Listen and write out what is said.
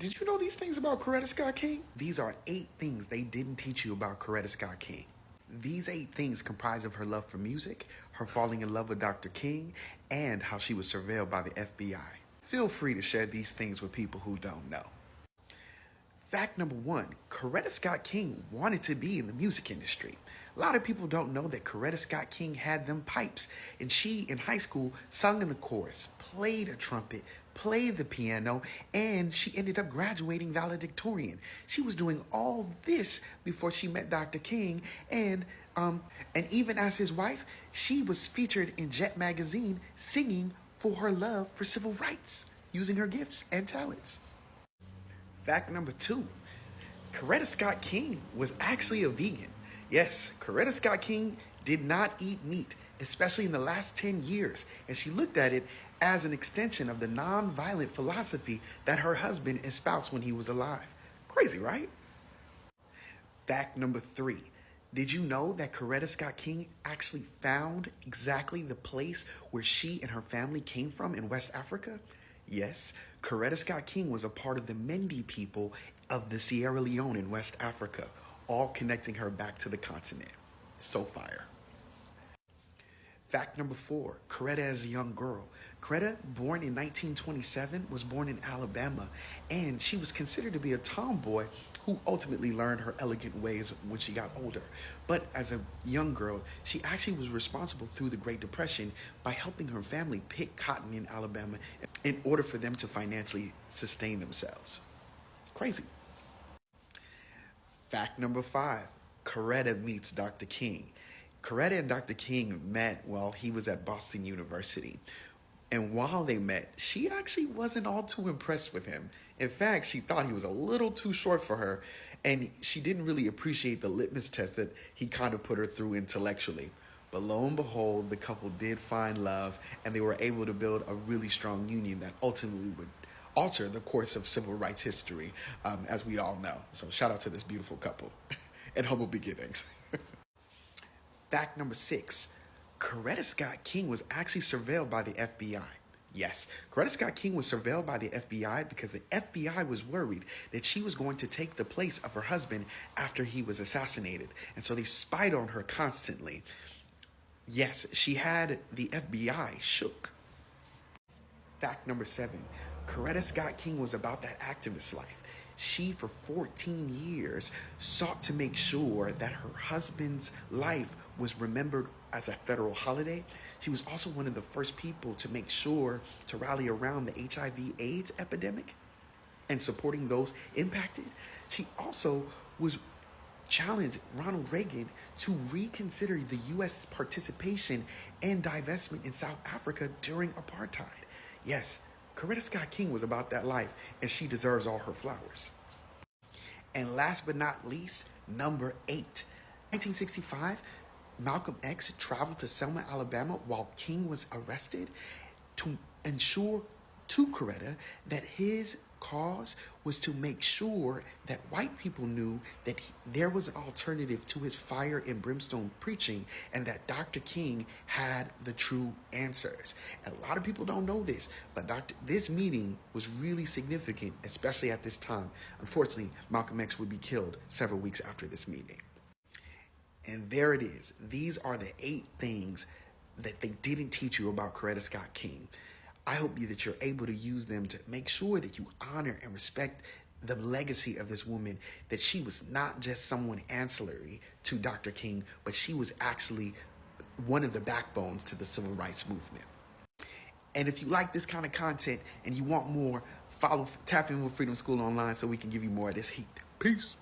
Did you know these things about Coretta Scott-King? These are 8 things they didn't teach you about Coretta Scott-King. These 8 things comprise of her love for music, her falling in love with Dr. King, and how she was surveilled by the FBI. Feel free to share these things with people who don't know. Fact number 1, Coretta Scott-King wanted to be in the music industry. A lot of people don't know that Coretta Scott-King had them pipes, and she, in high school, sung in the chorus, played a trumpet, played the piano, and she ended up graduating valedictorian. She was doing all this before she met Dr. King, and even as his wife, she was featured in Jet magazine singing for her love for civil rights, using her gifts and talents. Fact number 2, Coretta Scott-King was actually a vegan. Yes, Coretta Scott-King did not eat meat, especially in the last 10 years, and she looked at it as an extension of the non-violent philosophy that her husband espoused when he was alive. Crazy, right? Fact number 3, did you know that Coretta Scott-King actually found exactly the place where she and her family came from in West Africa? Yes, Coretta Scott-King was a part of the Mendi people of the Sierra Leone in West Africa, all connecting her back to the continent. So fire. Fact number 4, Coretta as a young girl. Coretta, born in 1927, was born in Alabama, and she was considered to be a tomboy who ultimately learned her elegant ways when she got older. But as a young girl, she actually was responsible through the Great Depression by helping her family pick cotton in Alabama in order for them to financially sustain themselves. Crazy. Fact number 5, Coretta meets Dr. King. Coretta and Dr. King met while he was at Boston University. And while they met, she actually wasn't all too impressed with him. In fact, she thought he was a little too short for her, and she didn't really appreciate the litmus test that he kind of put her through intellectually. But lo and behold, the couple did find love, and they were able to build a really strong union that ultimately would alter the course of civil rights history, as we all know. So shout out to this beautiful couple and humble beginnings. Fact number 6, Coretta Scott-King was actually surveilled by the FBI. Yes, Coretta Scott-King was surveilled by the FBI because the FBI was worried that she was going to take the place of her husband after he was assassinated. And so they spied on her constantly. Yes, she had the FBI shook. Fact number 7, Coretta Scott-King was about that activist life. She, for 14 years, sought to make sure that her husband's life was remembered as a federal holiday. She was also one of the first people to make sure to rally around the HIV/AIDS epidemic and supporting those impacted. She also was challenged Ronald Reagan to reconsider the U.S. participation and divestment in South Africa during apartheid. Yes, Coretta Scott-King was about that life, and she deserves all her flowers. And last but not least, number 8. 1965, Malcolm X traveled to Selma, Alabama while King was arrested to ensure to Coretta that his cause was to make sure that white people knew that there was an alternative to his fire and brimstone preaching, and that Dr. King had the true answers. And a lot of people don't know this, but this meeting was really significant, especially at this time. Unfortunately, Malcolm X would be killed several weeks after this meeting. And there it is. These are the 8 things that they didn't teach you about Coretta Scott-King. I hope that you're able to use them to make sure that you honor and respect the legacy of this woman, that she was not just someone ancillary to Dr. King, but she was actually one of the backbones to the civil rights movement. And if you like this kind of content and you want more, tap in with Freedom School Online so we can give you more of this heat. Peace.